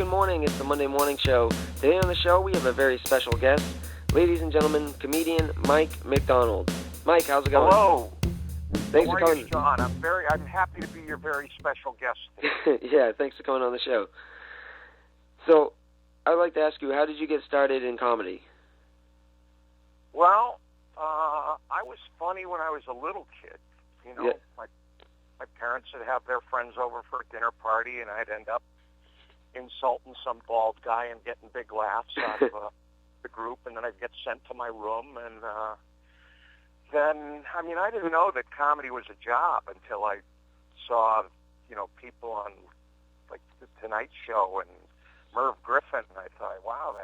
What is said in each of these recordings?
morning. It's the Monday Morning Show. Today on the show, we have a very special guest. Ladies and gentlemen, comedian Mike McDonald. Mike, how's it going? Hello. Thanks How for are coming. you, John? I'm happy to be your very special guest today. Yeah, thanks for coming on the show. So, I'd like to ask you, how did you get started in comedy? Well, I was funny when I was a little kid. You know, Yeah. my parents would have their friends over for a dinner party, and I'd end up insulting some bald guy and getting big laughs out of the group, and then I'd get sent to my room, and then, I didn't know that comedy was a job until I saw, people on, like, The Tonight Show and Merv Griffin, and I thought, wow,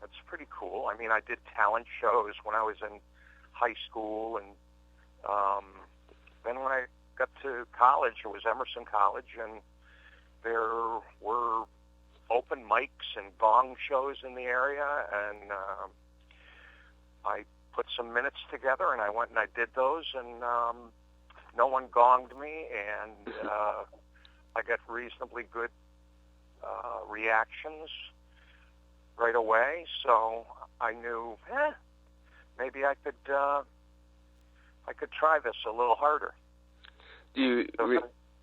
that's pretty cool. I did talent shows when I was in high school, and then when I got to college, it was Emerson College, and there were open mics and gong shows in the area, and I put some minutes together, and I went and I did those, and no one gonged me, and I got reasonably good reactions right away, so I knew, maybe I could try this a little harder. Do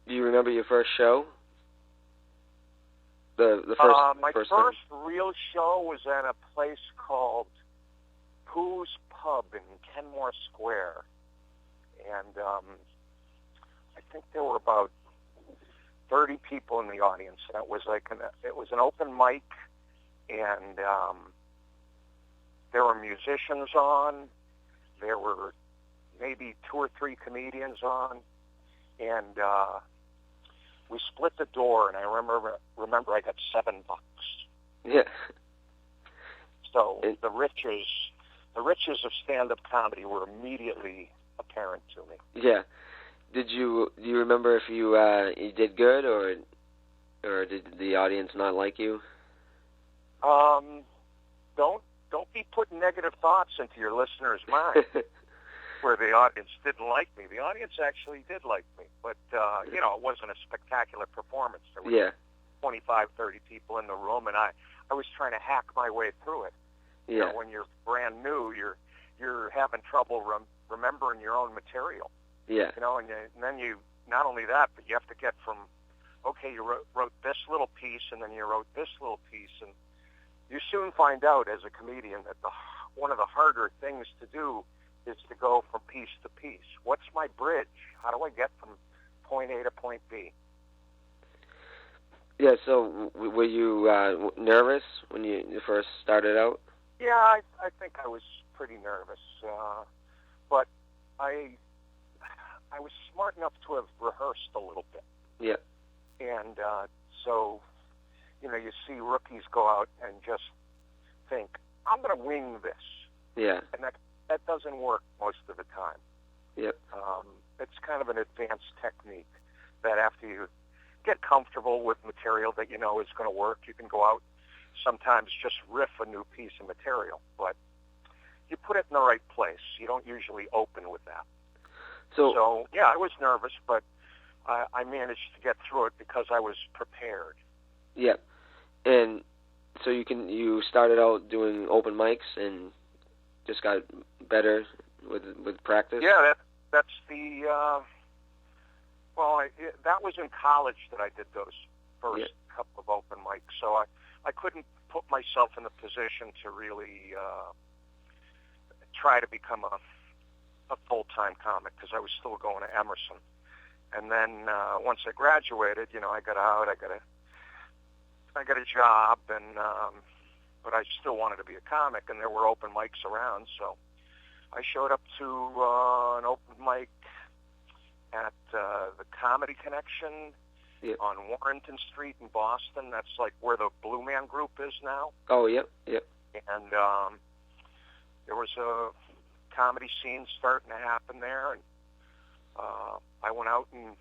you remember your first show? The first my first first thing? real show was at a place called Pooh's Pub in Kenmore Square, and I think there were about 30 people in the audience. And it was an open mic, and there were musicians on. There were maybe 2 or 3 comedians on, and we split the door. And I remember I got $7. Yeah. So the riches of stand-up comedy were immediately apparent to me. Yeah. Do you remember if you did good, or did the audience not like you? Don't be putting negative thoughts into your listeners' mind where the audience didn't like me. The audience actually did like me, but it wasn't a spectacular performance. There were 25, 30 people in the room, and I was trying to hack my way through it. Yeah. When you're brand new, you're having trouble remembering your own material. Yeah. And then you, not only that, but you have to get from, okay, you wrote this little piece, and then you wrote this little piece, and you soon find out as a comedian that one of the harder things to do is to go from piece to piece. What's my bridge? How do I get from point A to point B? Yeah, so were you nervous when you first started out? Yeah, I think I was pretty nervous, but I was smart enough to have rehearsed a little bit. Yeah. And so, you see rookies go out and just think, I'm going to wing this. Yeah. And that doesn't work most of the time. Yep. It's kind of an advanced technique that after you get comfortable with material that you know is going to work, you can go out, sometimes just riff a new piece of material. But you put it in the right place. You don't usually open with that. So yeah, I was nervous, but I managed to get through it because I was prepared. Yeah. And so you started out doing open mics and just got better with practice? Yeah, that's the that was in college that I did those first couple of open mics. So I couldn't put myself in a position to really try to become a full-time comic because I was still going to Emerson. And then once I graduated, I got out. I got a job, and but I still wanted to be a comic, and there were open mics around. So I showed up to an open mic at the Comedy Connection on Warrenton Street in Boston. That's like where the Blue Man Group is now. Oh, yep. And there was a comedy scene starting to happen there, and I went out and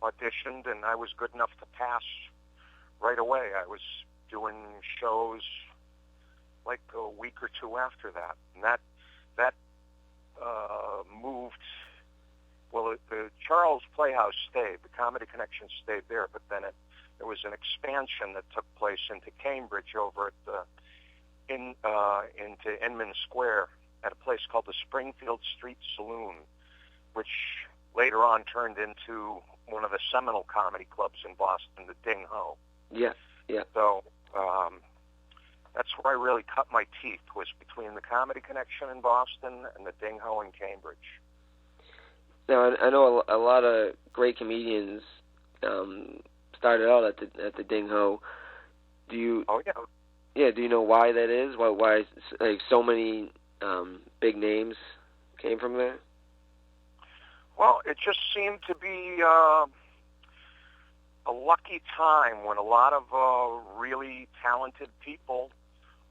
auditioned, and I was good enough to pass right away. I was doing shows like a week or two after that, and that moved. Well, the Charles Playhouse stayed, the Comedy Connection stayed there, but then it there was an expansion that took place into Cambridge over at into Inman Square at a place called the Springfield Street Saloon, which later on turned into one of the seminal comedy clubs in Boston, the Ding Ho. Yeah, yeah. So that's where I really cut my teeth, was between the Comedy Connection in Boston and the Ding Ho in Cambridge. Now, I know a lot of great comedians started out at the Ding Ho. Do you? Oh yeah. Yeah. Do you know why that is? Why like so many big names came from there? Well, it just seemed to be a lucky time when a lot of really talented people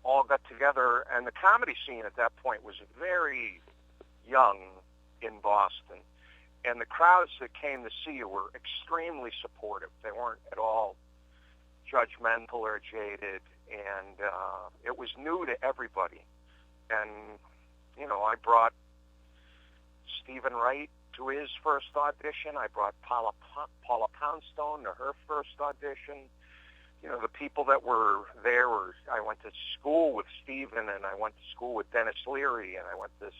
all got together, and the comedy scene at that point was very young in Boston, and the crowds that came to see you were extremely supportive. They weren't at all judgmental or jaded, and it was new to everybody. And, you know, I brought Stephen Wright to his first audition. I brought Paula Poundstone to her first audition. You know, the people that were there were, I went to school with Stephen, and I went to school with Dennis Leary, and I went to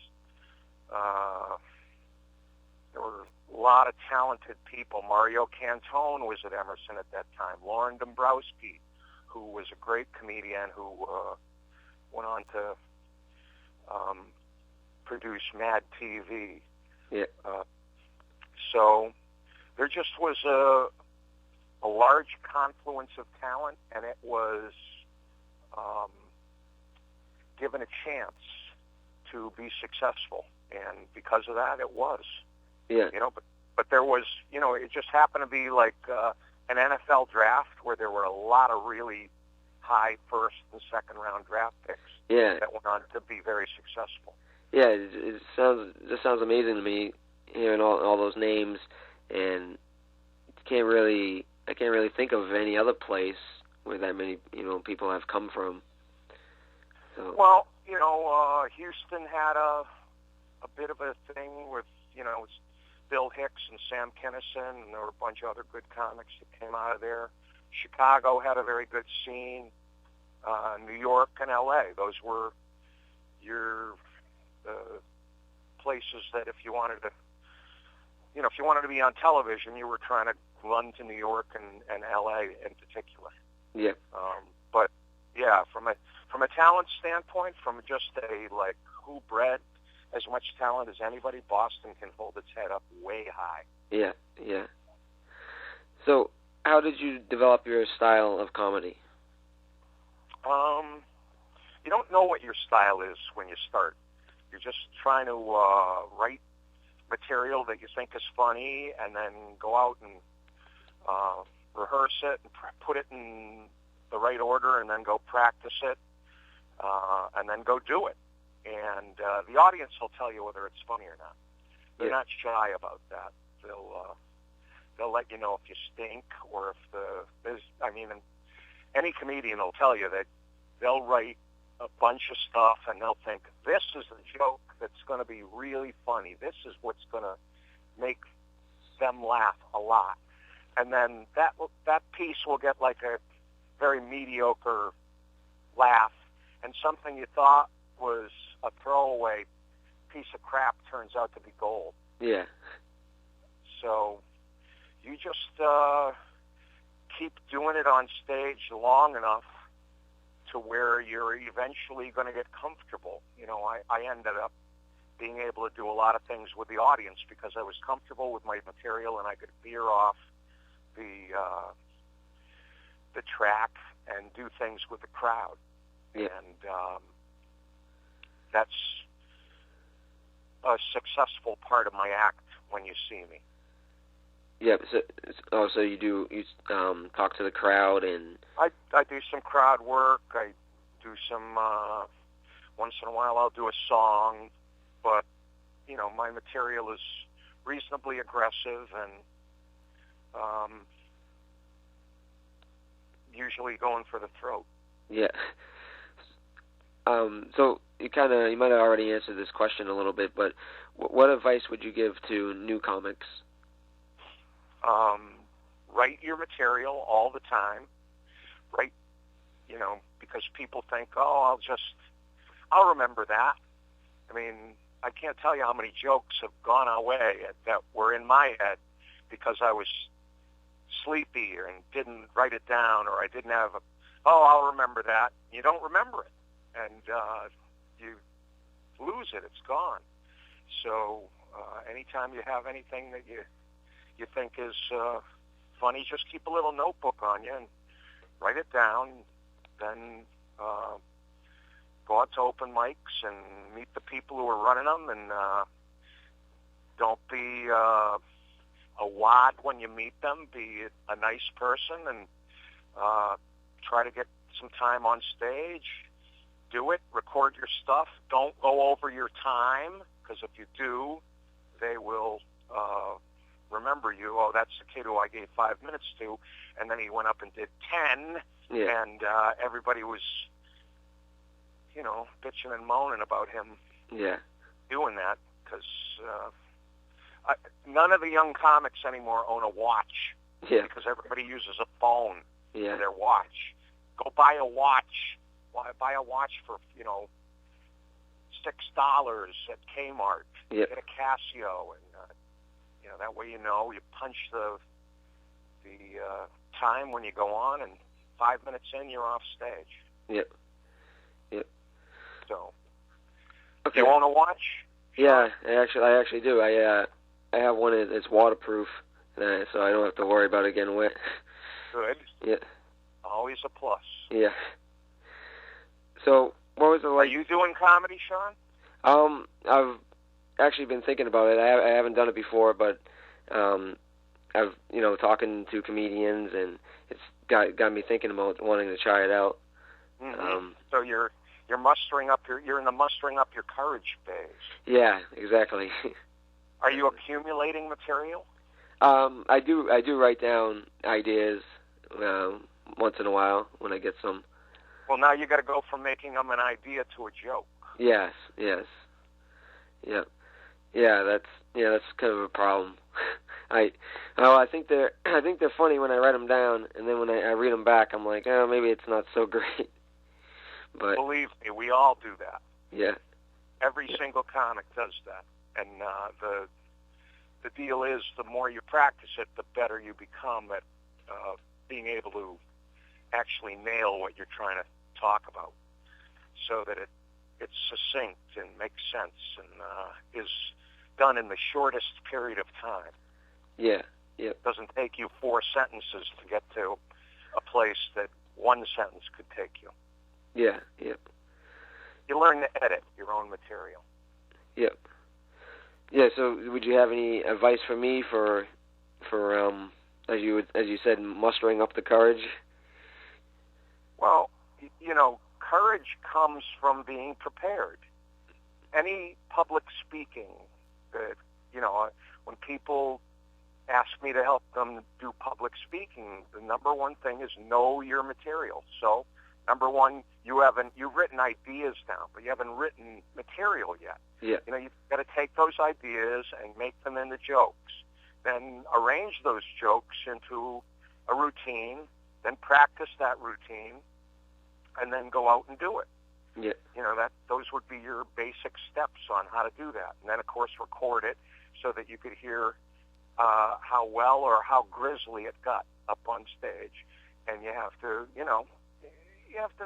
there were a lot of talented people. Mario Cantone was at Emerson at that time. Lauren Dombrowski, who was a great comedian who went on to produce Mad TV. Yeah. So there just was a large confluence of talent, and it was given a chance to be successful. And because of that, it was. Yeah. You know, but there was, you know, it just happened to be like an NFL draft where there were a lot of really high first and second round draft picks. Yeah. That went on to be very successful. Yeah, it sounds amazing to me, hearing all those names, and I can't really think of any other place where that many, you know, people have come from. So. Well, you know, Houston had a bit of a thing with, you know, Bill Hicks and Sam Kinison, and there were a bunch of other good comics that came out of there. Chicago had a very good scene. New York and L.A., those were your places that if you wanted to be on television, you were trying to run to New York and L.A. in particular. Yeah. But yeah, from a talent standpoint, from just who bred as much talent as anybody, Boston can hold its head up way high. Yeah, yeah. So, how did you develop your style of comedy? You don't know what your style is when you start. You're just trying to write material that you think is funny, and then go out and rehearse it and put it in the right order, and then go practice it, and then go do it. And the audience will tell you whether it's funny or not. They're not shy about that. They'll let you know if you stink, or if any comedian will tell you that they'll write a bunch of stuff and they'll think, this is a joke that's going to be really funny. This is what's going to make them laugh a lot. And then that piece will get like a very mediocre laugh, and something you thought was a throwaway piece of crap turns out to be gold. Yeah. So you just keep doing it on stage long enough to where you're eventually going to get comfortable. You know, I ended up being able to do a lot of things with the audience because I was comfortable with my material, and I could veer off the track and do things with the crowd. Yeah. And that's a successful part of my act when you see me. Yeah. So you talk to the crowd, and I do some crowd work. I do some once in a while I'll do a song, but you know, my material is reasonably aggressive and usually going for the throat. Yeah. So you might have already answered this question a little bit, but what advice would you give to new comics? write your material all the time. Write, because people think, oh, I'll remember that. I mean, I can't tell you how many jokes have gone away that were in my head because I was sleepy and didn't write it down, or I didn't have I'll remember that. You don't remember it, and you lose it. It's gone. So anytime you have anything that you think is funny, just keep a little notebook on you and write it down. Then go out to open mics and meet the people who are running them, and don't be a wad when you meet them. Be a nice person, and try to get some time on stage. Do it. Record your stuff. Don't go over your time, because if you do, they will remember you. Oh, that's the kid who I gave 5 minutes to, and then he went up and did 10, and everybody was, bitching and moaning about him doing that, because none of the young comics anymore own a watch, because everybody uses a phone for their watch. Go buy a watch. Buy a watch for, $6 at Kmart. Get a Casio, and that way you punch the time when you go on, and 5 minutes in, you're off stage. Yep. So, okay. You own a watch? Yeah, I actually do. I have one that's waterproof, so I don't have to worry about it getting wet. Good. Yeah. Always a plus. Yeah. So, what was it like? Are you doing comedy, Sean? I've actually been thinking about it. I haven't done it before, but I've talking to comedians, and it's got me thinking about wanting to try it out. Mm-hmm. So you're mustering up you're in the mustering up your courage phase. Yeah, exactly. Are you accumulating material? I do write down ideas once in a while when I get some. Well, now you got to go from making them an idea to a joke. Yes. Yeah. That's kind of a problem. I think they're funny when I write them down, and then when I read them back, I'm like, oh, maybe it's not so great. But believe me, we all do that. Yeah. Every single comic does that, and the deal is, the more you practice it, the better you become at being able to actually nail what you're trying to talk about, so that it's succinct and makes sense and is done in the shortest period of time. Yeah. Yep. It doesn't take you 4 sentences to get to a place that 1 sentence could take you. Yeah. Yep. You learn to edit your own material. Yep. Yeah. So, would you have any advice for me for as you said, mustering up the courage? Well, courage comes from being prepared. Any public speaking that, when people ask me to help them do public speaking, the number one thing is know your material. So, number one, you've written ideas down, but you haven't written material yet. Yeah. You've got to take those ideas and make them into jokes. Then arrange those jokes into a routine, then practice that routine, and then go out and do it. Yeah. Those would be your basic steps on how to do that. And then, of course, record it so that you could hear how well or how grisly it got up on stage. And you have to,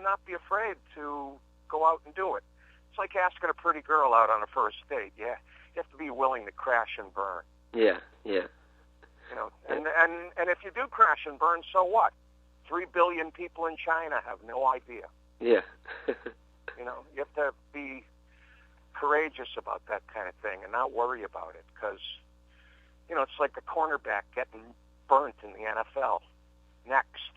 not be afraid to go out and do it. It's like asking a pretty girl out on a first date. Yeah, you have to be willing to crash and burn. Yeah. And if you do crash and burn, so what? 3 billion people in China have no idea. Yeah. You have to be courageous about that kind of thing and not worry about it, because, it's like a cornerback getting burnt in the NFL. Next,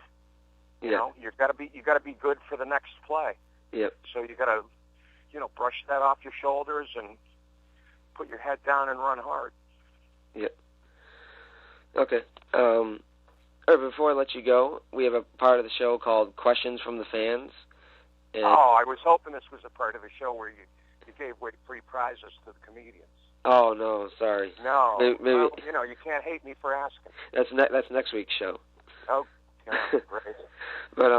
you got to be good for the next play. Yep. So you got to, brush that off your shoulders and put your head down and run hard. Yep. Okay. Before I let you go, we have a part of the show called Questions from the Fans. And I was hoping this was a part of the show where you gave away free prizes to the comedians. Oh no, sorry. No. Maybe Well, you can't hate me for asking. that's next week's show. Oh, yeah, great. But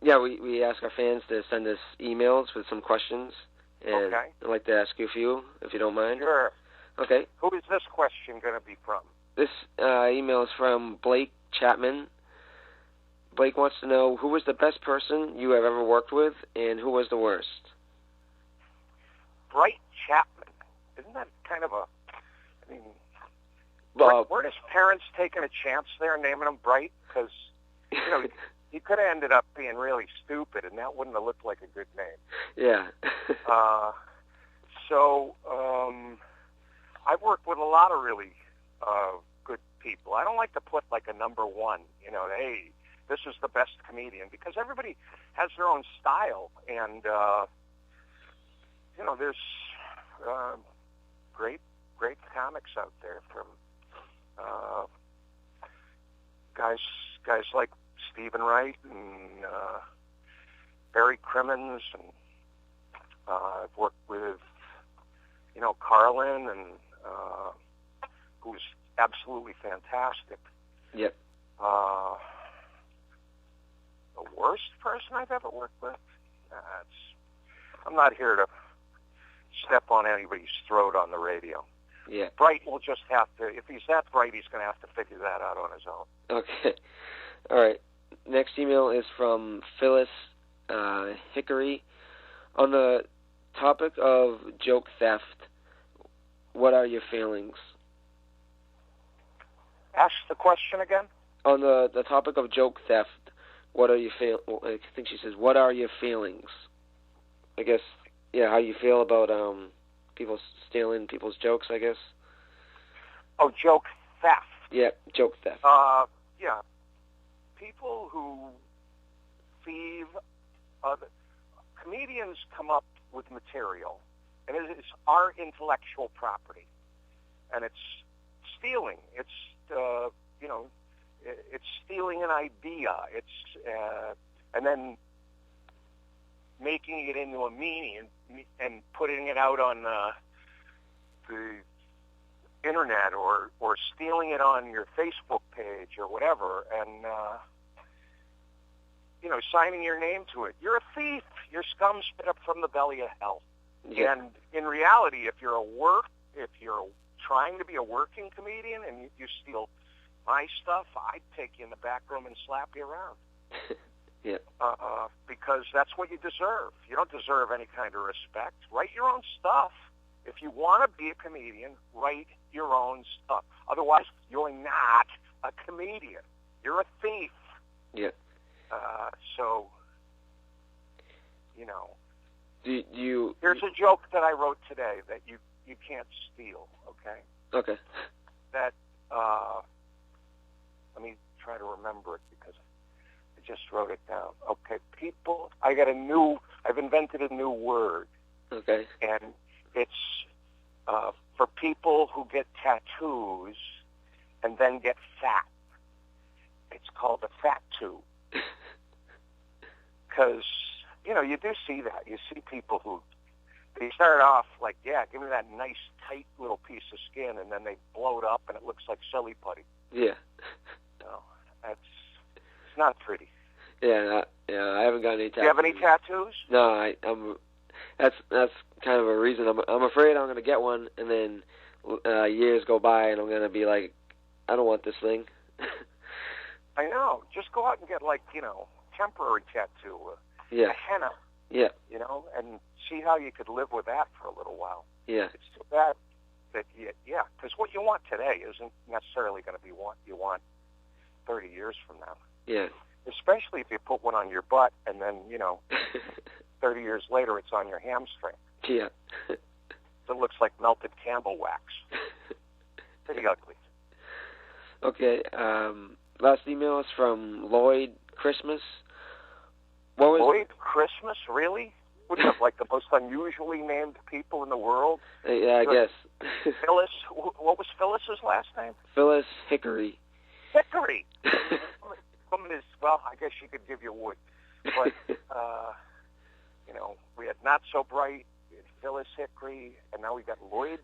yeah, we ask our fans to send us emails with some questions, and Okay. I'd like to ask you a few, if you don't mind. Sure. Okay. Who is this question going to be from? This email is from Blake Chapman. Blake wants to know, who was the best person you have ever worked with, and who was the worst? Bright Chapman. Isn't that kind of a... I mean, weren't his parents taking a chance there naming him Bright? Because, he could have ended up being really stupid, and that wouldn't have looked like a good name. Yeah. So, I've worked with a lot of really good people. I don't like to put like a number one, hey, this is the best comedian, because everybody has their own style, and there's great comics out there from guys like Stephen Wright and Barry Crimmins, and I've worked with Carlin, and who's absolutely fantastic. Yep. The worst person I've ever worked with? I'm not here to step on anybody's throat on the radio. Yeah. Bright will just have to, if he's that bright, he's going to have to figure that out on his own. Okay. All right. Next email is from Phyllis Hickory. On the topic of joke theft, what are your feelings? Ask the question again. On the topic of joke theft, what are your I think she says, what are your feelings? I guess, how you feel about people stealing people's jokes, I guess. Oh, joke theft. Yeah, joke theft. Yeah. People who thieve comedians come up with material, and it is our intellectual property, and it's stealing. It's it's stealing an idea. It's and then making it into a meaning and putting it out on the internet, or stealing it on your Facebook page or whatever, and signing your name to it. You're a thief. You're scum spit up from the belly of hell. Yeah. And in reality, if you're trying to be a working comedian and you steal my stuff, I'd take you in the back room and slap you around. Yeah. Because that's what you deserve. You don't deserve any kind of respect. Write your own stuff. If you want to be a comedian, write your own stuff. Otherwise, you're not a comedian. You're a thief. Yeah. So, Do you... Here's a joke that I wrote today that you can't steal, okay? Okay. That, let me try to remember it because I just wrote it down. Okay, people, I've invented a new word. Okay. And it's for people who get tattoos and then get fat. It's called a fat-too. Because, you do see that. You see people who, they start off like, yeah, give me that nice, tight little piece of skin, and then they blow it up, and it looks like silly putty. Yeah. It's not pretty. Yeah, I haven't got any tattoos. Do you have any tattoos? No, I'm. That's kind of a reason. I'm afraid I'm going to get one, and then years go by, and I'm going to be like, I don't want this thing. I know. Just go out and get temporary tattoo. Yeah. A henna. Yeah. And see how you could live with that for a little while. Yeah. It's too bad that because what you want today isn't necessarily going to be what you want 30 years from now. Yeah. Especially if you put one on your butt and then, 30 years later it's on your hamstring. Yeah. It looks like melted Campbell wax. Pretty ugly. Okay. Last email is from Lloyd Christmas. What was Lloyd Christmas, really? Would you have the most unusually named people in the world? Yeah, I guess. Phyllis. What was Phyllis's last name? Phyllis Hickory. Hickory. Well, I guess she could give you wood, but we had Not So Bright, we had Phyllis Hickory, and now we got Lloyd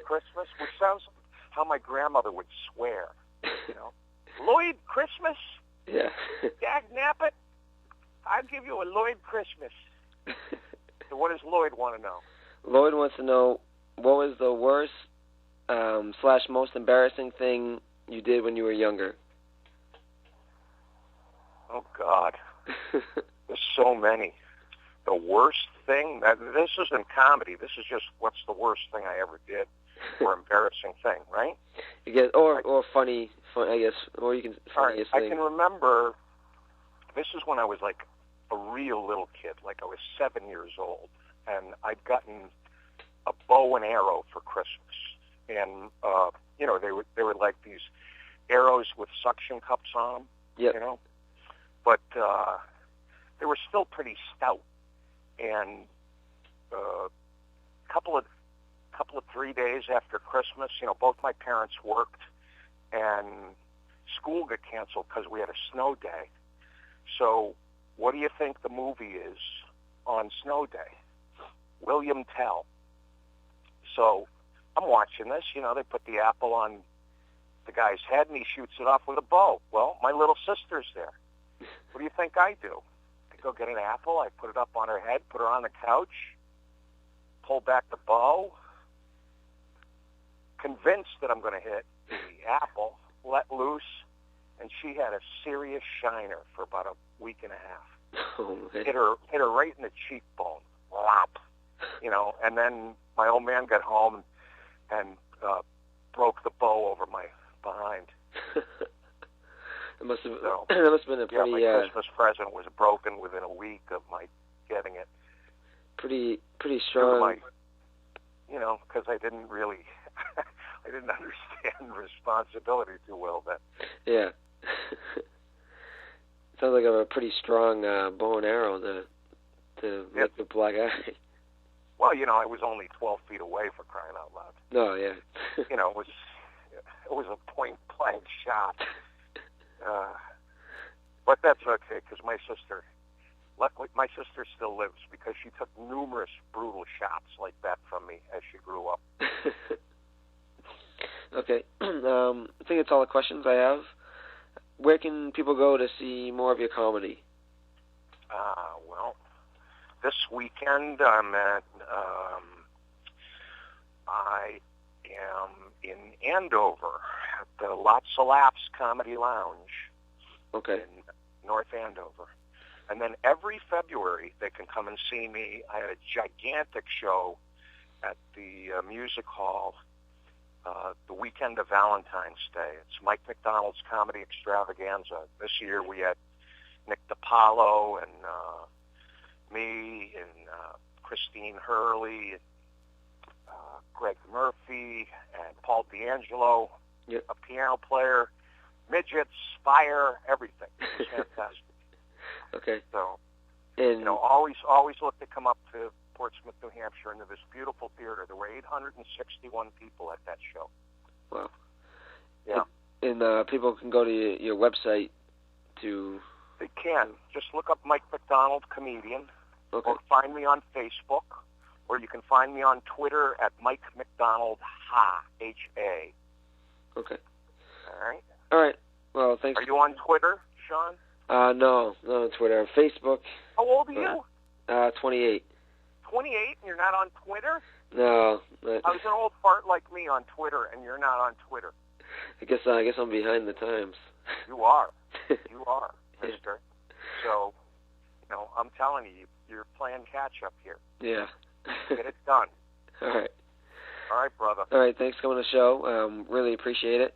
Christmas, which sounds how my grandmother would swear. You know, Lloyd Christmas? Yeah. Dag nappet, I'll give you a Lloyd Christmas. So what does Lloyd want to know? Lloyd wants to know, what was the worst / most embarrassing thing you did when you were younger? Oh, God. There's so many. The worst thing? This isn't comedy. This is just what's the worst thing I ever did, or embarrassing thing, right? You get, or funny, I guess, or you can, funniest thing. thing. I can remember, this is when I was like a real little kid, like I was 7 years old, and I'd gotten a bow and arrow for Christmas. And, you know, they were like these arrows with suction cups on them, yep. You know? But they were still pretty stout. And a couple of 3 days after Christmas, you know, both my parents worked, and school got canceled because we had a snow day. So what do you think the movie is on snow day? William Tell. So I'm watching this, you know, they put the apple on the guy's head and he shoots it off with a bow. Well, my little sister's there. What do you think I do? I go get an apple, I put it up on her head, put her on the couch, pull back the bow, convinced that I'm going to hit the apple, let loose, and she had a serious shiner for about a week and a half. Oh, man. Hit her right in the cheekbone. Lop. You know, and then my old man got home and broke the bow over my behind. It must have, so, that must have been a pretty... Yeah, my Christmas present was broken within a week of my getting it. Pretty strong. You know, because I didn't really... I didn't understand responsibility too well then. Yeah. Sounds like a pretty strong bow and arrow to make the black eye. Well, you know, I was only 12 feet away, for crying out loud. No, yeah. You know, it was a point-blank shot. But that's okay, because my sister still lives, because she took numerous brutal shots like that from me as she grew up. Okay. I think that's all the questions I have. Where can people go to see more of your comedy? Well, this weekend I'm at, I am in Andover at the Lots of Laughs Comedy Lounge. Okay. In North Andover. And then every February they can come and see me. I had a gigantic show at the Music Hall the weekend of Valentine's Day. It's Mike McDonald's Comedy Extravaganza. This year we had Nick DiPaolo and me and Christine Hurley, and, Greg Murphy, and Paul D'Angelo, yep. A piano player, midgets, fire, everything. It was fantastic. Okay. So, and you know, always look to come up to Portsmouth, New Hampshire, into this beautiful theater. There were 861 people at that show. Wow. Yeah. And people can go to your website to... They can. Just look up Mike McDonald, comedian, okay. Or find me on Facebook, or you can find me on Twitter at Mike McDonald Ha, H-A. Okay. All right. All right. Well, thanks. Are you on Twitter, Sean? No, not on Twitter. Facebook. How old are you? 28. 28, and you're not on Twitter? No. I was an old fart like me on Twitter, and you're not on Twitter. I guess I'm behind the times. You are. You are, mister. So, you know, I'm telling you, you're playing catch-up here. Yeah. Get it done. All right. All right, brother. All right, thanks for coming to the show. Really appreciate it.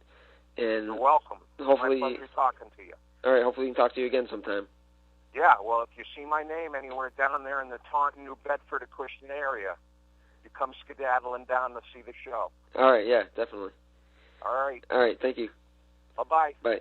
And you're welcome. Hopefully, my pleasure talking to you. All right, hopefully we can talk to you again sometime. Yeah, well, if you see my name anywhere down there in the Taunton, New Bedford, Acushnet area, you come skedaddling down to see the show. All right, yeah, definitely. All right. All right, thank you. Bye-bye. Bye.